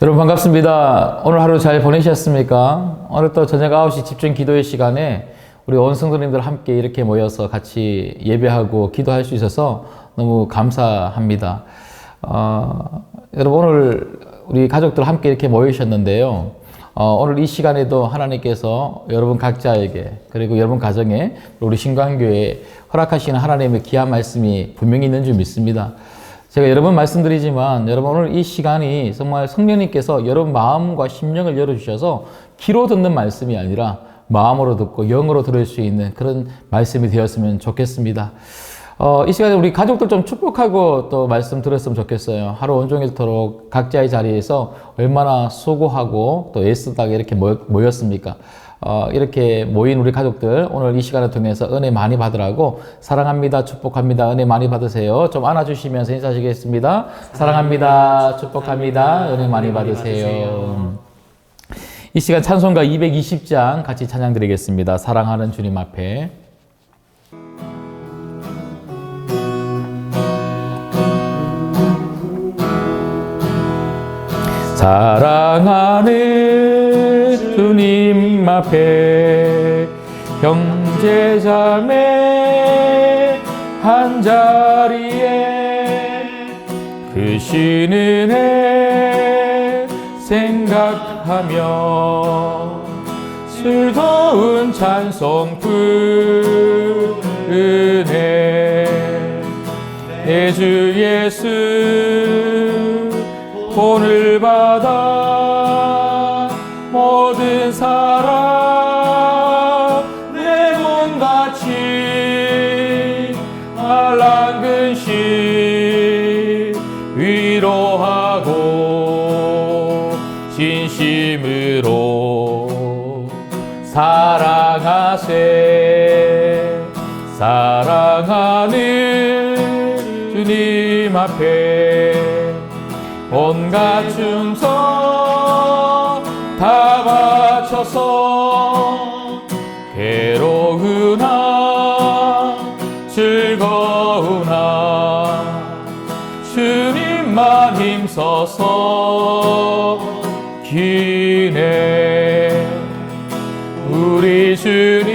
여러분 반갑습니다. 오늘 하루 잘 보내셨습니까? 오늘 또 저녁 9시 집중 기도의 시간에 우리 온 성도님들 함께 이렇게 모여서 같이 예배하고 기도할 수 있어서 너무 감사합니다. 여러분 오늘 우리 가족들 함께 이렇게 모이셨는데요. 오늘 이 시간에도 하나님께서 여러분 각자에게 그리고 여러분 가정에 우리 신광교회에 허락하시는 하나님의 귀한 말씀이 분명히 있는 줄 믿습니다. 제가 여러 번 말씀드리지만 여러분 오늘 이 시간이 정말 성령님께서 여러분 마음과 심령을 열어주셔서 귀로 듣는 말씀이 아니라 마음으로 듣고 영으로 들을 수 있는 그런 말씀이 되었으면 좋겠습니다. 이 시간에 우리 가족들 좀 축복하고 또 말씀 들었으면 좋겠어요. 하루 온종일토록 각자의 자리에서 얼마나 수고하고 또 애쓰다가 이렇게 모였습니까? 이렇게 모인 우리 가족들 오늘 이 시간을 통해서 은혜 많이 받으라고 사랑합니다, 축복합니다, 은혜 많이 받으세요. 좀 안아주시면서 인사하시겠습니다. 사랑합니다, 축복합니다, 은혜 많이 받으세요. 이 시간 찬송가 220장 같이 찬양 드리겠습니다. 사랑하는 주님 앞에. 사랑하는 주님 앞에 형제자매 한자리에 크신 은혜 생각하며 즐거운 찬송 부르네. 내 주 예수 본을 받아 모든 사람 내 몸같이 알란 근심 위로하고 진심으로 사랑하세. 사랑하는 주님 앞에 온갖 충성 다 바쳐서 괴로우나 즐거우나 주님만 힘써서 기네. 우리 주님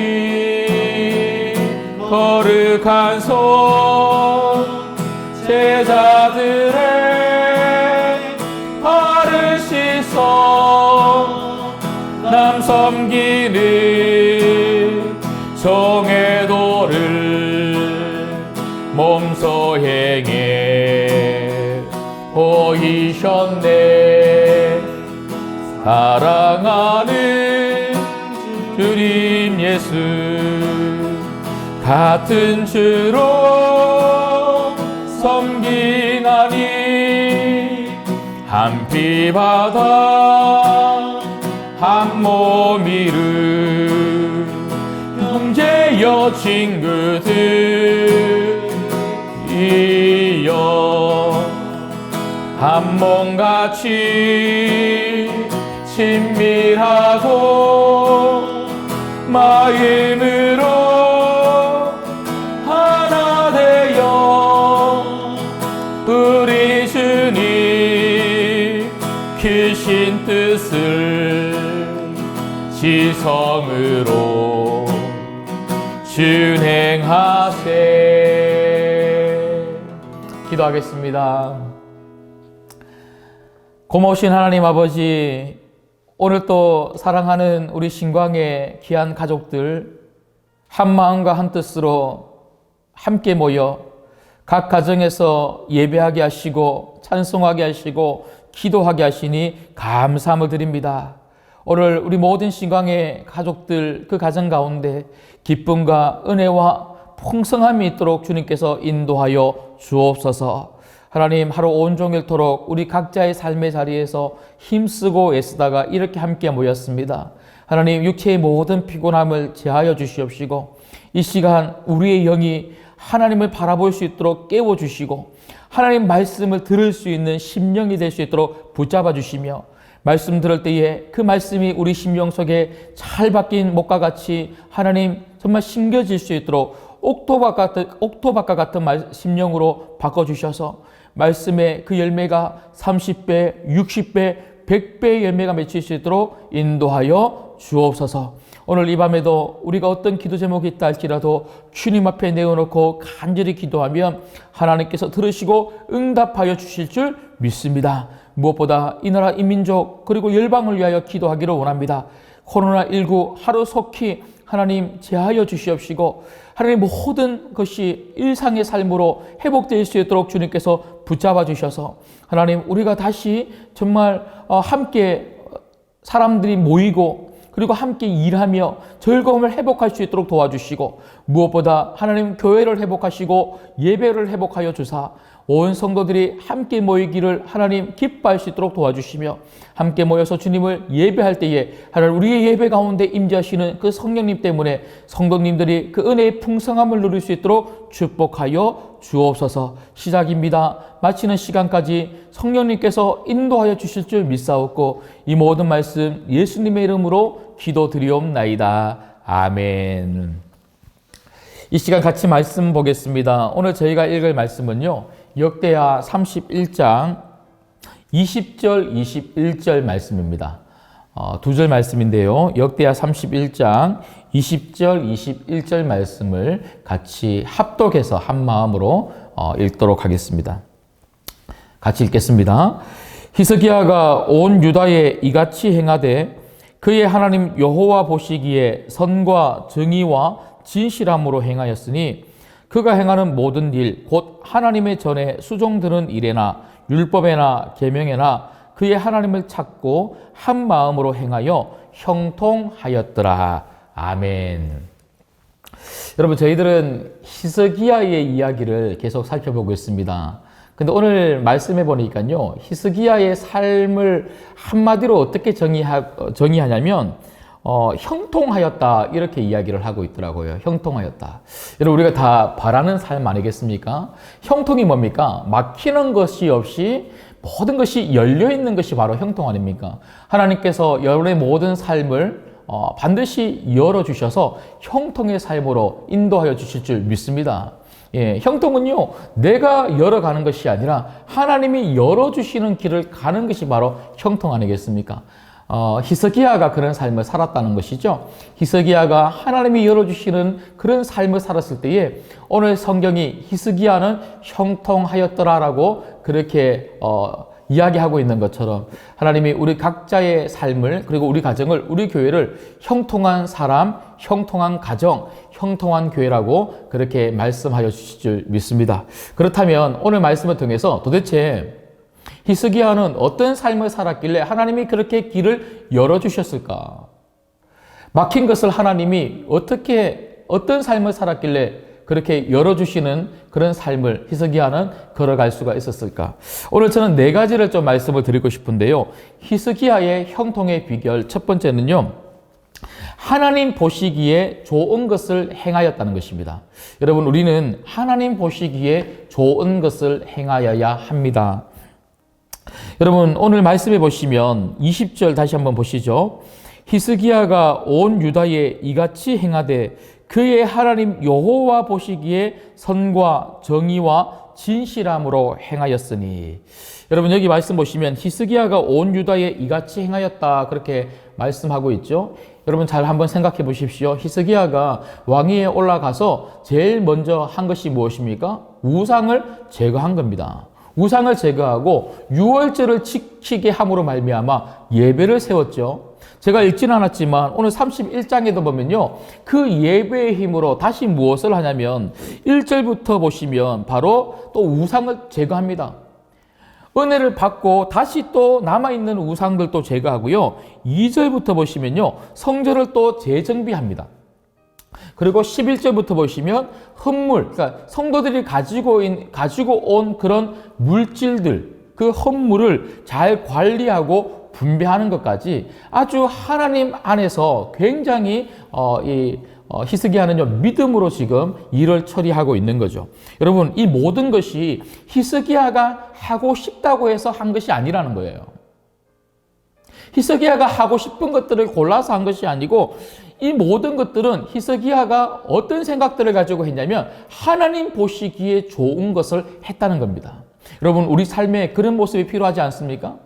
거룩한 손 제자들의 남 섬기는 종의 도를 몸소 행해 보이셨네. 사랑하는 주님 예수 같은 주로 섬기나니 한 피 바다 한 몸이루 형제여 친구들이여 한 몸같이 친밀하고 마음으로 하나 되어 우리 주님 크신 뜻을 지성으로 준행하세. 기도하겠습니다. 고마우신 하나님 아버지, 오늘 또 사랑하는 우리 신광의 귀한 가족들 한 마음과 한 뜻으로 함께 모여 각 가정에서 예배하게 하시고 찬송하게 하시고 기도하게 하시니 감사함을 드립니다. 오늘 우리 모든 신광의 가족들 그 가정 가운데 기쁨과 은혜와 풍성함이 있도록 주님께서 인도하여 주옵소서. 하나님 하루 온종일토록 우리 각자의 삶의 자리에서 힘쓰고 애쓰다가 이렇게 함께 모였습니다. 하나님 육체의 모든 피곤함을 제하여 주시옵시고 이 시간 우리의 영이 하나님을 바라볼 수 있도록 깨워주시고 하나님 말씀을 들을 수 있는 심령이 될 수 있도록 붙잡아 주시며 말씀 들을 때에 그 말씀이 우리 심령 속에 잘 박힌 목과 같이 하나님 정말 심겨질 수 있도록 옥토밭과 같은 심령으로 바꿔주셔서 말씀의 그 열매가 30배, 60배, 100배의 열매가 맺힐 수 있도록 인도하여 주옵소서. 오늘 이 밤에도 우리가 어떤 기도 제목이 있다 할지라도 주님 앞에 내어놓고 간절히 기도하면 하나님께서 들으시고 응답하여 주실 줄 믿습니다. 무엇보다 이 나라 이 민족 그리고 열방을 위하여 기도하기를 원합니다. 코로나19 하루속히 하나님 제하여 주시옵시고 하나님 모든 것이 일상의 삶으로 회복될 수 있도록 주님께서 붙잡아 주셔서 하나님 우리가 다시 정말 함께 사람들이 모이고 그리고 함께 일하며 즐거움을 회복할 수 있도록 도와주시고 무엇보다 하나님 교회를 회복하시고 예배를 회복하여 주사 온 성도들이 함께 모이기를 하나님 기뻐할 수 있도록 도와주시며 함께 모여서 주님을 예배할 때에 하나님 우리의 예배 가운데 임재하시는 그 성령님 때문에 성도님들이 그 은혜의 풍성함을 누릴 수 있도록 축복하여 주옵소서. 시작입니다. 마치는 시간까지 성령님께서 인도하여 주실 줄 믿사옵고 이 모든 말씀 예수님의 이름으로 기도드리옵나이다. 아멘. 이 시간 같이 말씀 보겠습니다. 오늘 저희가 읽을 말씀은요. 역대하 31장 20절 21절 말씀입니다. 두 절 말씀인데요. 역대하 31장 20절 21절 말씀을 같이 합독해서 한 마음으로 읽도록 하겠습니다. 같이 읽겠습니다. 히스기야가 온 유다에 이같이 행하되 그의 하나님 여호와 보시기에 선과 정의와 진실함으로 행하였으니 그가 행하는 모든 일 곧 하나님의 전에 수종드는 일에나 율법에나 계명에나 그의 하나님을 찾고 한 마음으로 행하여 형통하였더라. 아멘. 여러분 저희들은 히스기야의 이야기를 계속 살펴보고 있습니다. 근데 오늘 말씀해 보니까요. 히스기야의 삶을 한마디로 어떻게 정의하냐면 형통하였다 이렇게 이야기를 하고 있더라고요. 형통하였다. 여러분 우리가 다 바라는 삶 아니겠습니까? 형통이 뭡니까? 막히는 것이 없이 모든 것이 열려있는 것이 바로 형통 아닙니까? 하나님께서 여러분의 모든 삶을 반드시 열어주셔서 형통의 삶으로 인도하여 주실 줄 믿습니다. 예, 형통은요, 내가 열어가는 것이 아니라 하나님이 열어주시는 길을 가는 것이 바로 형통 아니겠습니까? 히스기야가 그런 삶을 살았다는 것이죠. 히스기야가 하나님이 열어주시는 그런 삶을 살았을 때에 오늘 성경이 히스기야는 형통하였더라라고 그렇게 이야기하고 있는 것처럼 하나님이 우리 각자의 삶을 그리고 우리 가정을 우리 교회를 형통한 사람, 형통한 가정, 형통한 교회라고 그렇게 말씀하여 주실 줄 믿습니다. 그렇다면 오늘 말씀을 통해서 도대체 히스기야는 어떤 삶을 살았길래 하나님이 그렇게 길을 열어주셨을까? 막힌 것을 하나님이 어떤 삶을 살았길래 그렇게 열어주시는 그런 삶을 히스기야는 걸어갈 수가 있었을까? 오늘 저는 네 가지를 좀 말씀을 드리고 싶은데요. 히스기야의 형통의 비결 첫 번째는요. 하나님 보시기에 좋은 것을 행하였다는 것입니다. 여러분 우리는 하나님 보시기에 좋은 것을 행하여야 합니다. 여러분 오늘 말씀해 보시면 20절 다시 한번 보시죠. 히스기야가 온 유다에 이같이 행하되 그의 하나님 여호와 보시기에 선과 정의와 진실함으로 행하였으니. 여러분 여기 말씀 보시면 히스기야가 온 유다에 이같이 행하였다 그렇게 말씀하고 있죠. 여러분 잘 한번 생각해 보십시오. 히스기야가 왕위에 올라가서 제일 먼저 한 것이 무엇입니까? 우상을 제거한 겁니다. 우상을 제거하고 유월절을 지키게 함으로 말미암아 예배를 세웠죠. 제가 읽지는 않았지만 오늘 31장에도 보면요. 그 예배의 힘으로 다시 무엇을 하냐면 1절부터 보시면 바로 또 우상을 제거합니다. 은혜를 받고 다시 또 남아있는 우상들도 제거하고요. 2절부터 보시면요. 성전을 또 재정비합니다. 그리고 11절부터 보시면 헛물, 그러니까 성도들이 가지고 온 그런 물질들, 그 헛물을 잘 관리하고 분배하는 것까지 아주 하나님 안에서 굉장히 히스기야는요 믿음으로 지금 일을 처리하고 있는 거죠. 여러분 이 모든 것이 히스기야가 하고 싶다고 해서 한 것이 아니라는 거예요. 히스기야가 하고 싶은 것들을 골라서 한 것이 아니고 이 모든 것들은 히스기야가 어떤 생각들을 가지고 했냐면 하나님 보시기에 좋은 것을 했다는 겁니다. 여러분 우리 삶에 그런 모습이 필요하지 않습니까?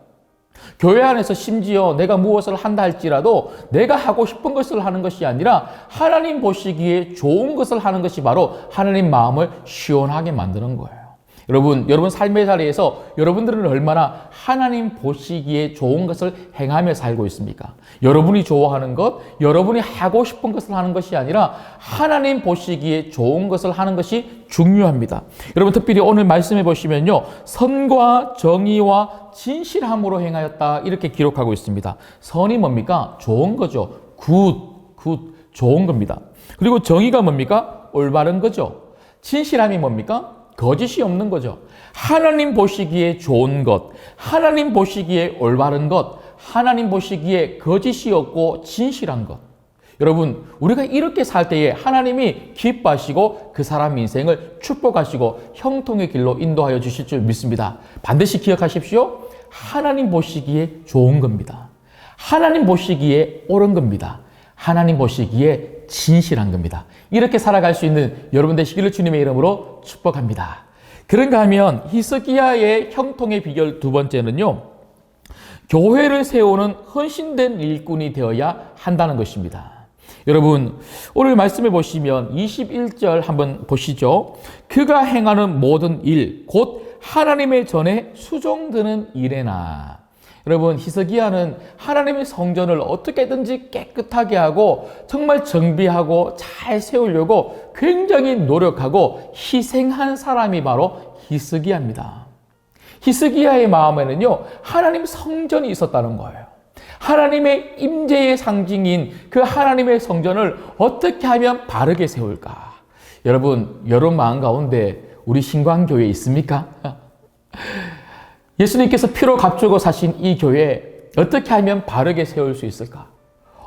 교회 안에서 심지어 내가 무엇을 한다 할지라도 내가 하고 싶은 것을 하는 것이 아니라 하나님 보시기에 좋은 것을 하는 것이 바로 하나님 마음을 시원하게 만드는 거예요. 여러분 삶의 자리에서 여러분들은 얼마나 하나님 보시기에 좋은 것을 행하며 살고 있습니까? 여러분이 좋아하는 것, 여러분이 하고 싶은 것을 하는 것이 아니라 하나님 보시기에 좋은 것을 하는 것이 중요합니다. 여러분 특별히 오늘 말씀해 보시면요. 선과 정의와 진실함으로 행하였다 이렇게 기록하고 있습니다. 선이 뭡니까? 좋은 거죠. 좋은 겁니다. 그리고 정의가 뭡니까? 올바른 거죠. 진실함이 뭡니까? 거짓이 없는 거죠. 하나님 보시기에 좋은 것, 하나님 보시기에 올바른 것, 하나님 보시기에 거짓이 없고 진실한 것. 여러분, 우리가 이렇게 살 때에 하나님이 기뻐하시고 그 사람 인생을 축복하시고 형통의 길로 인도하여 주실 줄 믿습니다. 반드시 기억하십시오. 하나님 보시기에 좋은 겁니다. 하나님 보시기에 옳은 겁니다. 하나님 보시기에 진실한 겁니다. 이렇게 살아갈 수 있는 여러분 되시기를 주님의 이름으로 축복합니다. 그런가 하면 히스기야의 형통의 비결 두 번째는요. 교회를 세우는 헌신된 일꾼이 되어야 한다는 것입니다. 여러분 오늘 말씀해 보시면 21절 한번 보시죠. 그가 행하는 모든 일 곧 하나님의 전에 수종드는 일에나. 여러분 히스기야는 하나님의 성전을 어떻게든지 깨끗하게 하고 정말 정비하고 잘 세우려고 굉장히 노력하고 희생한 사람이 바로 히스기야입니다. 히스기야의 마음에는요 하나님 성전이 있었다는 거예요. 하나님의 임재의 상징인 그 하나님의 성전을 어떻게 하면 바르게 세울까? 여러분 마음 가운데 우리 신광교회 있습니까? 예수님께서 피로 값주고 사신 이 교회 어떻게 하면 바르게 세울 수 있을까?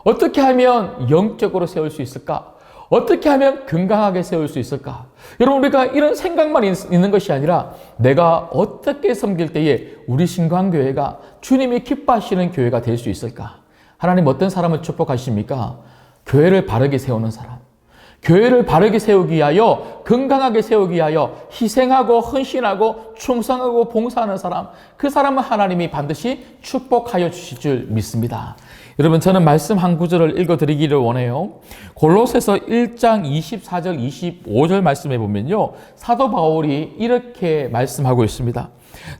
어떻게 하면 영적으로 세울 수 있을까? 어떻게 하면 건강하게 세울 수 있을까? 여러분 우리가 이런 생각만 있는 것이 아니라 내가 어떻게 섬길 때에 우리 신광교회가 주님이 기뻐하시는 교회가 될 수 있을까? 하나님 어떤 사람을 축복하십니까? 교회를 바르게 세우는 사람. 교회를 바르게 세우기 위하여 건강하게 세우기 위하여 희생하고 헌신하고 충성하고 봉사하는 사람, 그 사람은 하나님이 반드시 축복하여 주실 줄 믿습니다. 여러분 저는 말씀 한 구절을 읽어드리기를 원해요. 골로새서 1장 24절 25절 말씀해 보면요 사도 바울이 이렇게 말씀하고 있습니다.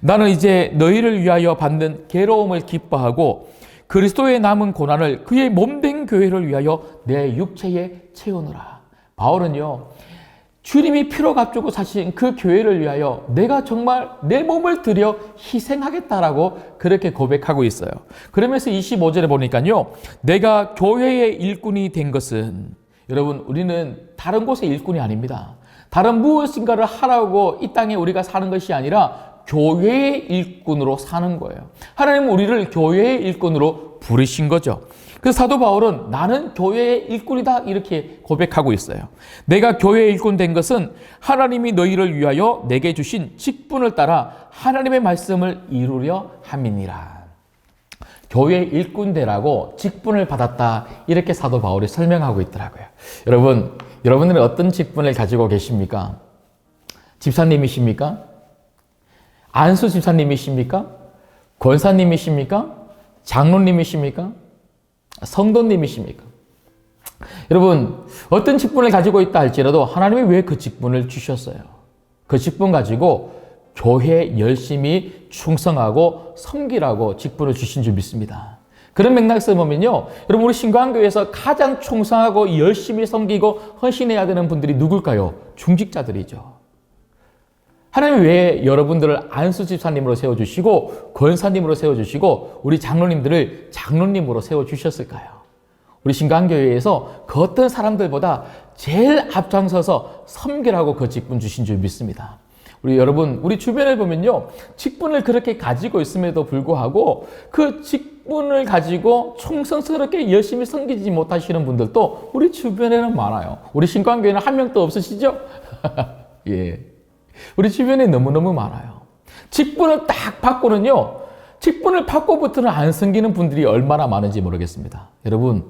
나는 이제 너희를 위하여 받는 괴로움을 기뻐하고 그리스도의 남은 고난을 그의 몸된 교회를 위하여 내 육체에 채우노라. 바울은요 주님이 피로 값주고 사신 그 교회를 위하여 내가 정말 내 몸을 들여 희생하겠다라고 그렇게 고백하고 있어요. 그러면서 25절에 보니까요 내가 교회의 일꾼이 된 것은, 여러분 우리는 다른 곳의 일꾼이 아닙니다. 다른 무엇인가를 하라고 이 땅에 우리가 사는 것이 아니라 교회의 일꾼으로 사는 거예요. 하나님은 우리를 교회의 일꾼으로 부르신 거죠. 그래서 사도 바울은 나는 교회의 일꾼이다 이렇게 고백하고 있어요. 내가 교회의 일꾼 된 것은 하나님이 너희를 위하여 내게 주신 직분을 따라 하나님의 말씀을 이루려 함이니라. 교회의 일꾼 되라고 직분을 받았다 이렇게 사도 바울이 설명하고 있더라고요. 여러분들은 어떤 직분을 가지고 계십니까? 집사님이십니까? 안수 집사님이십니까? 권사님이십니까? 장로님이십니까? 성도님이십니까? 여러분 어떤 직분을 가지고 있다 할지라도 하나님이 왜 그 직분을 주셨어요? 그 직분 가지고 교회에 열심히 충성하고 섬기라고 직분을 주신 줄 믿습니다. 그런 맥락에서 보면요 여러분 우리 신광교회에서 가장 충성하고 열심히 섬기고 헌신해야 되는 분들이 누굴까요? 중직자들이죠. 하나님이 왜 여러분들을 안수 집사님으로 세워주시고 권사님으로 세워주시고 우리 장로님들을 장로님으로 세워주셨을까요? 우리 신광교회에서 그 어떤 사람들보다 제일 앞장서서 섬기라고 그 직분 주신 줄 믿습니다. 우리 주변을 보면요 직분을 그렇게 가지고 있음에도 불구하고 그 직분을 가지고 충성스럽게 열심히 섬기지 못하시는 분들도 우리 주변에는 많아요. 우리 신광교회는 한 명도 없으시죠? 예. 우리 주변에 너무너무 많아요. 직분을 딱 받고는요 직분을 받고부터는 안 섬기는 분들이 얼마나 많은지 모르겠습니다. 여러분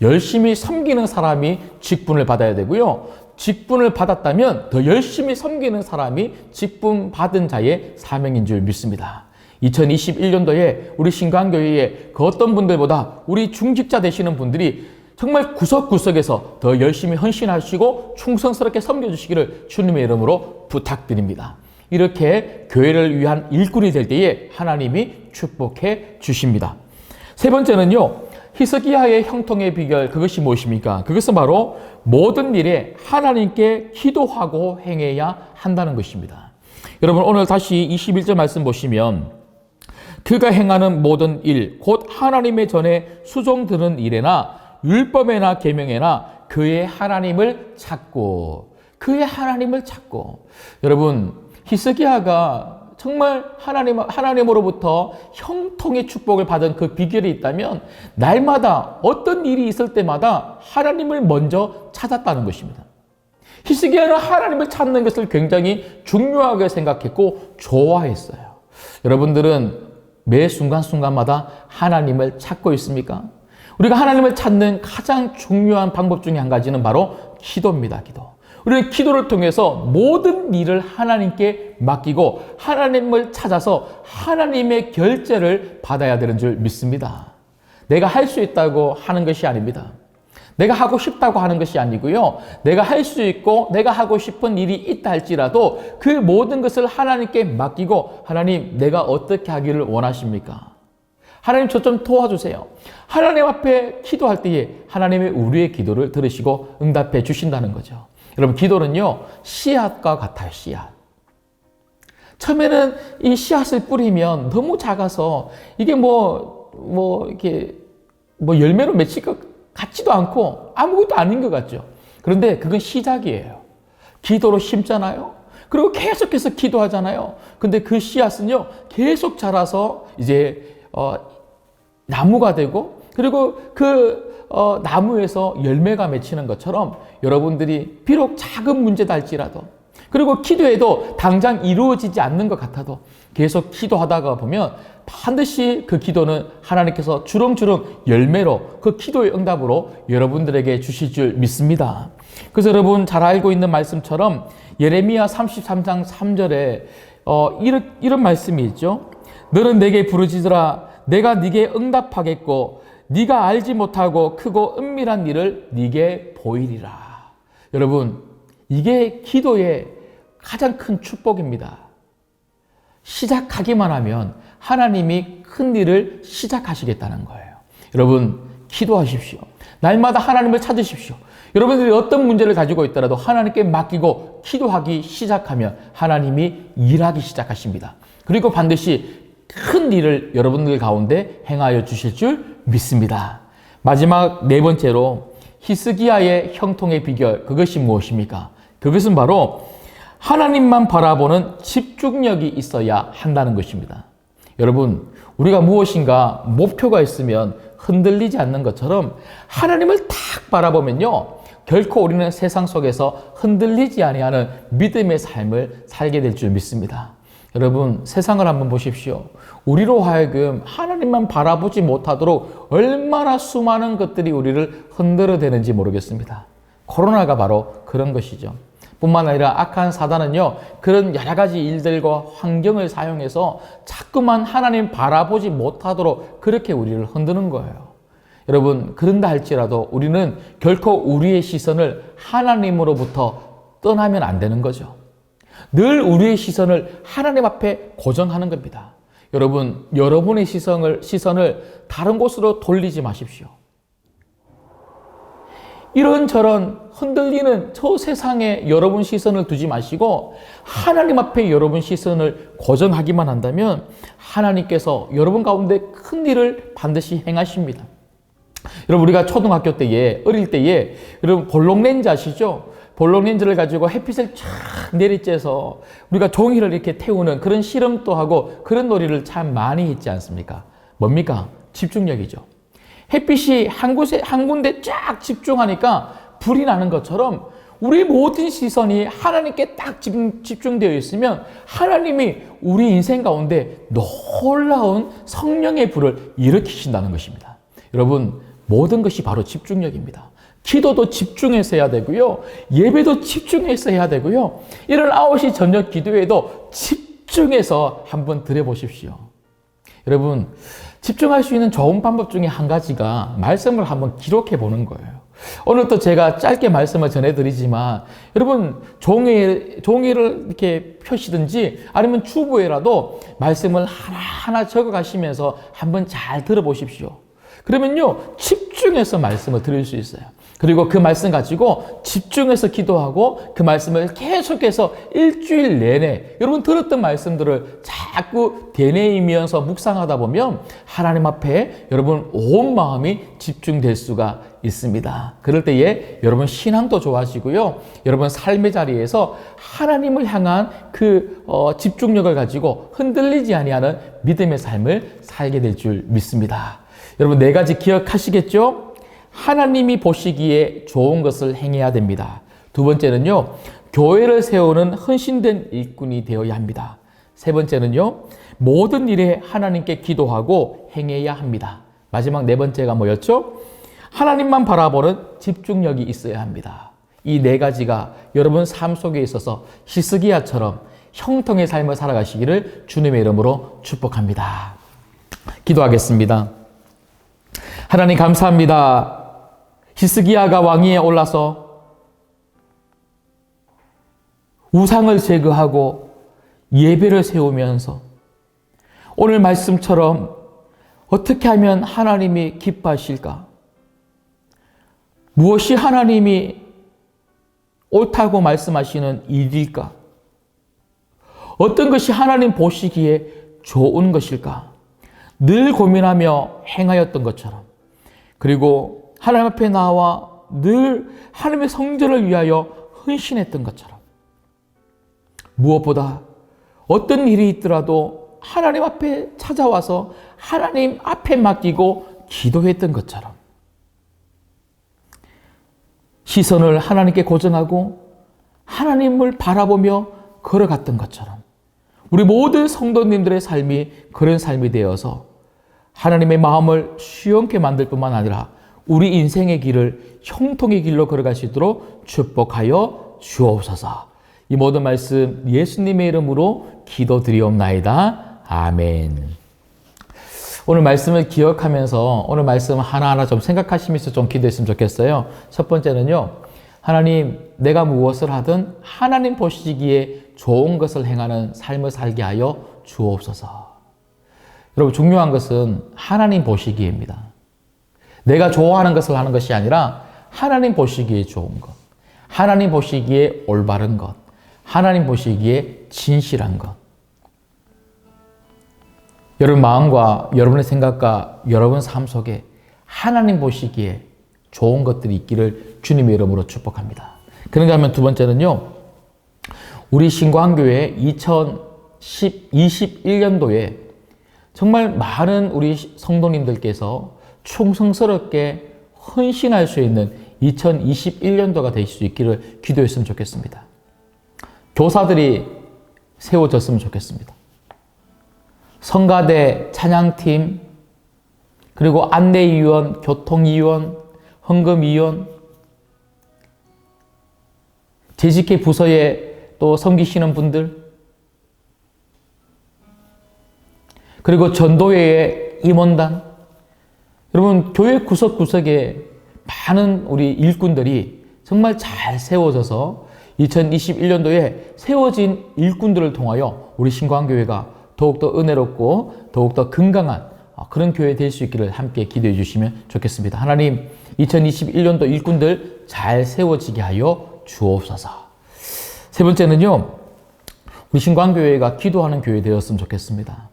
열심히 섬기는 사람이 직분을 받아야 되고요 직분을 받았다면 더 열심히 섬기는 사람이 직분 받은 자의 사명인 줄 믿습니다. 2021년도에 우리 신강교회에 그 어떤 분들보다 우리 중직자 되시는 분들이 정말 구석구석에서 더 열심히 헌신하시고 충성스럽게 섬겨주시기를 주님의 이름으로 부탁드립니다. 이렇게 교회를 위한 일꾼이 될 때에 하나님이 축복해 주십니다. 세 번째는요, 히스기야의 형통의 비결, 그것이 무엇입니까? 그것은 바로 모든 일에 하나님께 기도하고 행해야 한다는 것입니다. 여러분, 오늘 다시 21절 말씀 보시면 그가 행하는 모든 일, 곧 하나님의 전에 수종드는 일에나 율법에나 계명에나 그의 하나님을 찾고, 그의 하나님을 찾고. 여러분, 히스기야가 정말 하나님으로부터 형통의 축복을 받은 그 비결이 있다면 날마다 어떤 일이 있을 때마다 하나님을 먼저 찾았다는 것입니다. 히스기야는 하나님을 찾는 것을 굉장히 중요하게 생각했고 좋아했어요. 여러분들은 매 순간순간마다 하나님을 찾고 있습니까? 우리가 하나님을 찾는 가장 중요한 방법 중에 한 가지는 바로 기도입니다. 기도. 우리는 기도를 통해서 모든 일을 하나님께 맡기고 하나님을 찾아서 하나님의 결제를 받아야 되는 줄 믿습니다. 내가 할 수 있다고 하는 것이 아닙니다. 내가 하고 싶다고 하는 것이 아니고요. 내가 할 수 있고 내가 하고 싶은 일이 있다 할지라도 그 모든 것을 하나님께 맡기고, 하나님, 내가 어떻게 하기를 원하십니까? 하나님, 저 좀 도와주세요. 하나님 앞에 기도할 때에 하나님의 우리의 기도를 들으시고 응답해 주신다는 거죠. 여러분, 기도는요, 씨앗과 같아요. 씨앗. 처음에는 이 씨앗을 뿌리면 너무 작아서 이게 이렇게 열매로 맺힐 것 같지도 않고 아무것도 아닌 것 같죠. 그런데 그건 시작이에요. 기도로 심잖아요. 그리고 계속해서 기도하잖아요. 근데 그 씨앗은요, 계속 자라서 이제 나무가 되고, 그리고 그 나무에서 열매가 맺히는 것처럼 여러분들이 비록 작은 문제다 할지라도, 그리고 기도해도 당장 이루어지지 않는 것 같아도 계속 기도하다가 보면 반드시 그 기도는 하나님께서 주렁주렁 열매로, 그 기도의 응답으로 여러분들에게 주실 줄 믿습니다. 그래서 여러분 잘 알고 있는 말씀처럼 예레미야 33장 3절에 이런 말씀이 있죠. 너는 내게 부르짖으라. 내가 네게 응답하겠고 네가 알지 못하고 크고 은밀한 일을 네게 보이리라. 여러분, 이게 기도의 가장 큰 축복입니다. 시작하기만 하면 하나님이 큰 일을 시작하시겠다는 거예요. 여러분, 기도하십시오. 날마다 하나님을 찾으십시오. 여러분들이 어떤 문제를 가지고 있더라도 하나님께 맡기고 기도하기 시작하면 하나님이 일하기 시작하십니다. 그리고 반드시 큰 일을 여러분들 가운데 행하여 주실 줄 믿습니다. 마지막 네 번째로 히스기야의 형통의 비결, 그것이 무엇입니까? 그것은 바로 하나님만 바라보는 집중력이 있어야 한다는 것입니다. 여러분, 우리가 무엇인가 목표가 있으면 흔들리지 않는 것처럼 하나님을 딱 바라보면요, 결코 우리는 세상 속에서 흔들리지 아니하는 믿음의 삶을 살게 될 줄 믿습니다. 여러분, 세상을 한번 보십시오. 우리로 하여금 하나님만 바라보지 못하도록 얼마나 수많은 것들이 우리를 흔들어대는지 모르겠습니다. 코로나가 바로 그런 것이죠. 뿐만 아니라 악한 사단은요, 그런 여러 가지 일들과 환경을 사용해서 자꾸만 하나님 바라보지 못하도록 그렇게 우리를 흔드는 거예요. 여러분, 그런다 할지라도 우리는 결코 우리의 시선을 하나님으로부터 떠나면 안 되는 거죠. 늘 우리의 시선을 하나님 앞에 고정하는 겁니다. 여러분, 여러분의 시선을 다른 곳으로 돌리지 마십시오. 이런저런 흔들리는 저 세상에 여러분 시선을 두지 마시고 하나님 앞에 여러분 시선을 고정하기만 한다면 하나님께서 여러분 가운데 큰 일을 반드시 행하십니다. 여러분, 우리가 초등학교 때에, 어릴 때에 여러분 볼록렌즈 아시죠? 볼록렌즈를 가지고 햇빛을 쫙 내리쬐서 우리가 종이를 이렇게 태우는 그런 실험도 하고 그런 놀이를 참 많이 했지 않습니까? 뭡니까? 집중력이죠. 햇빛이 한 군데 쫙 집중하니까 불이 나는 것처럼 우리 모든 시선이 하나님께 딱 집중되어 있으면 하나님이 우리 인생 가운데 놀라운 성령의 불을 일으키신다는 것입니다. 여러분, 모든 것이 바로 집중력입니다. 기도도 집중해서 해야 되고요. 예배도 집중해서 해야 되고요. 이런 9시 저녁 기도에도 집중해서 한번 드려보십시오. 여러분, 집중할 수 있는 좋은 방법 중에 한 가지가 말씀을 한번 기록해 보는 거예요. 오늘 또 제가 짧게 말씀을 전해드리지만 여러분 종이를 이렇게 펴시든지 아니면 주부에라도 말씀을 하나하나 적어 가시면서 한번 잘 들어보십시오. 그러면요 집중해서 말씀을 들을 수 있어요. 그리고 그 말씀 가지고 집중해서 기도하고 그 말씀을 계속해서 일주일 내내 여러분 들었던 말씀들을 자꾸 되뇌이면서 묵상하다 보면 하나님 앞에 여러분 온 마음이 집중될 수가 있습니다. 그럴 때에 여러분 신앙도 좋아지고요. 여러분 삶의 자리에서 하나님을 향한 그 집중력을 가지고 흔들리지 아니하는 믿음의 삶을 살게 될 줄 믿습니다. 여러분 네 가지 기억하시겠죠? 하나님이 보시기에 좋은 것을 행해야 됩니다. 두 번째는요, 교회를 세우는 헌신된 일꾼이 되어야 합니다. 세 번째는요, 모든 일에 하나님께 기도하고 행해야 합니다. 마지막 네 번째가 뭐였죠? 하나님만 바라보는 집중력이 있어야 합니다. 이 네 가지가 여러분 삶 속에 있어서 히스기야처럼 형통의 삶을 살아가시기를 주님의 이름으로 축복합니다. 기도하겠습니다. 하나님 감사합니다. 히스기야가 왕위에 올라서 우상을 제거하고 예배를 세우면서 오늘 말씀처럼 어떻게 하면 하나님이 기뻐하실까? 무엇이 하나님이 옳다고 말씀하시는 일일까? 어떤 것이 하나님 보시기에 좋은 것일까? 늘 고민하며 행하였던 것처럼 그리고 하나님 앞에 나와 늘 하나님의 성전을 위하여 헌신했던 것처럼 무엇보다 어떤 일이 있더라도 하나님 앞에 찾아와서 하나님 앞에 맡기고 기도했던 것처럼 시선을 하나님께 고정하고 하나님을 바라보며 걸어갔던 것처럼 우리 모든 성도님들의 삶이 그런 삶이 되어서 하나님의 마음을 시원케 만들 뿐만 아니라 우리 인생의 길을 형통의 길로 걸어갈 수 있도록 축복하여 주옵소서. 이 모든 말씀 예수님의 이름으로 기도드리옵나이다. 아멘. 오늘 말씀을 기억하면서 오늘 말씀 하나하나 좀 생각하시면서 좀 기도했으면 좋겠어요. 첫 번째는요. 하나님, 내가 무엇을 하든 하나님 보시기에 좋은 것을 행하는 삶을 살게 하여 주옵소서. 여러분 중요한 것은 하나님 보시기에입니다. 내가 좋아하는 것을 하는 것이 아니라 하나님 보시기에 좋은 것, 하나님 보시기에 올바른 것, 하나님 보시기에 진실한 것. 여러분 마음과 여러분의 생각과 여러분 삶 속에 하나님 보시기에 좋은 것들이 있기를 주님의 이름으로 축복합니다. 그런가 하면 두 번째는요. 우리 신광교회 2021년도에 정말 많은 우리 성도님들께서 충성스럽게 헌신할 수 있는 2021년도가 될 수 있기를 기도했으면 좋겠습니다. 교사들이 세워졌으면 좋겠습니다. 성가대, 찬양팀, 그리고 안내위원, 교통위원, 헌금위원, 재직회 부서에 또 섬기시는 분들, 그리고 전도회의 임원단, 여러분 교회 구석구석에 많은 우리 일꾼들이 정말 잘 세워져서 2021년도에 세워진 일꾼들을 통하여 우리 신광교회가 더욱더 은혜롭고 더욱더 건강한 그런 교회 될 수 있기를 함께 기도해 주시면 좋겠습니다. 하나님 2021년도 일꾼들 잘 세워지게 하여 주옵소서. 세 번째는요. 우리 신광교회가 기도하는 교회 되었으면 좋겠습니다.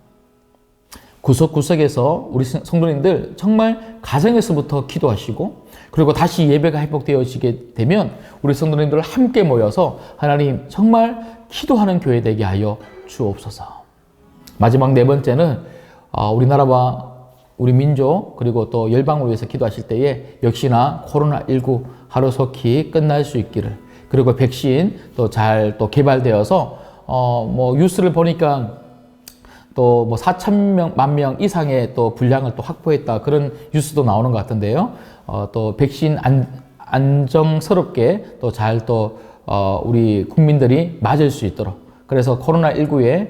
구석구석에서 우리 성도님들 정말 가정에서부터 기도하시고 그리고 다시 예배가 회복되어지게 되면 우리 성도님들 함께 모여서 하나님 정말 기도하는 교회 되게 하여 주옵소서. 마지막 네 번째는 우리나라와 우리 민족 그리고 또 열방을 위해서 기도하실 때에 역시나 코로나19 하루속히 끝날 수 있기를 그리고 백신 또 잘 또 개발되어서 뭐 뉴스를 보니까 또 뭐 4,000명, 10,000명 이상의 또 분량을 또 확보했다 그런 뉴스도 나오는 것 같은데요. 또 백신 안정스럽게 또 잘 또 우리 국민들이 맞을 수 있도록 그래서 코로나19에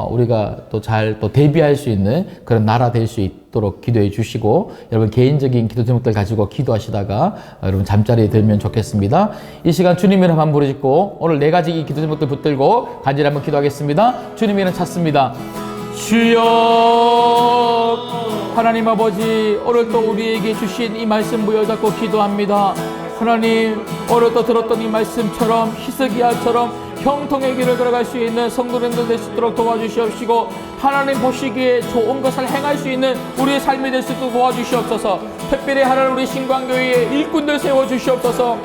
우리가 또 잘 또 대비할 수 있는 그런 나라 될 수 있도록 기도해 주시고, 여러분 개인적인 기도 제목들 가지고 기도하시다가 여러분 잠자리에 들면 좋겠습니다. 이 시간 주님의 이름 한번 부르짖고 오늘 4가지 이 기도 제목들 붙들고 간절히 한번 기도하겠습니다. 주님의 이름 찾습니다. 주여, 하나님 아버지, 오늘 또 우리에게 주신 이 말씀 부여잡고 기도합니다. 하나님, 오늘 또 들었던 이 말씀처럼 히스기야처럼 형통의 길을 걸어갈 수 있는 성도님들 될 수 있도록 도와주시옵시고, 하나님 보시기에 좋은 것을 행할 수 있는 우리의 삶이 될 수 있도록 도와주시옵소서. 특별히 하나님 우리 신광교회에 일꾼들 세워주시옵소서.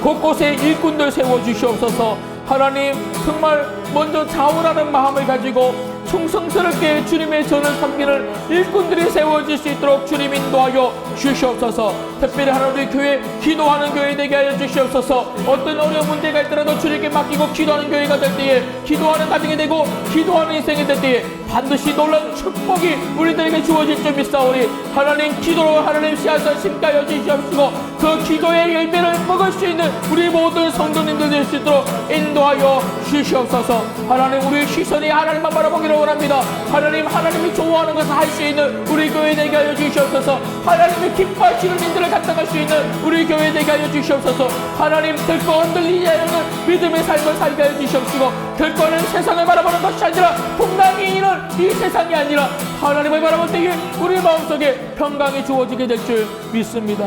곳곳에 일꾼들 세워주시옵소서. 하나님 정말 먼저 자원하는 마음을 가지고 충성스럽게 주님의 전을 섬기는 일꾼들이 세워질 수 있도록 주님 인도하여 주시옵소서. 특별히 하나님 우리 교회 기도하는 교회 되게 하여 주시옵소서. 어떤 어려운 문제가 있더라도 주님께 맡기고 기도하는 교회가 될 때에, 기도하는 가정이 되고 기도하는 인생이 될 때에 반드시 놀라운 축복이 우리들에게 주어질 줄 믿사오니, 하나님 기도로 하나님 씨앗을 심게 하여 주시옵시고, 그 기도의 열매를 먹을 수 있는 우리 모든 성도님들 될 수 있도록 인도하여 주시옵소서. 하나님 우리의 시선이 하나님만 바라보기를 원합니다. 하나님, 하나님이 좋아하는 것을 할 수 있는 우리 교회 되게 하여 주시옵소서. 하나님이 기뻐하시는 일들을 감당할 수 있는 우리 교회 되게 하여 주시옵소서. 하나님, 결코 흔들리지 않는 믿음의 삶을 살게 하여 주시옵시고, 결코는 세상을 바라보는 것이 아니라 풍랑이 있는 이 세상이 아니라 하나님을 바라볼 때에 우리 마음속에 평강이 주어지게 될 줄 믿습니다.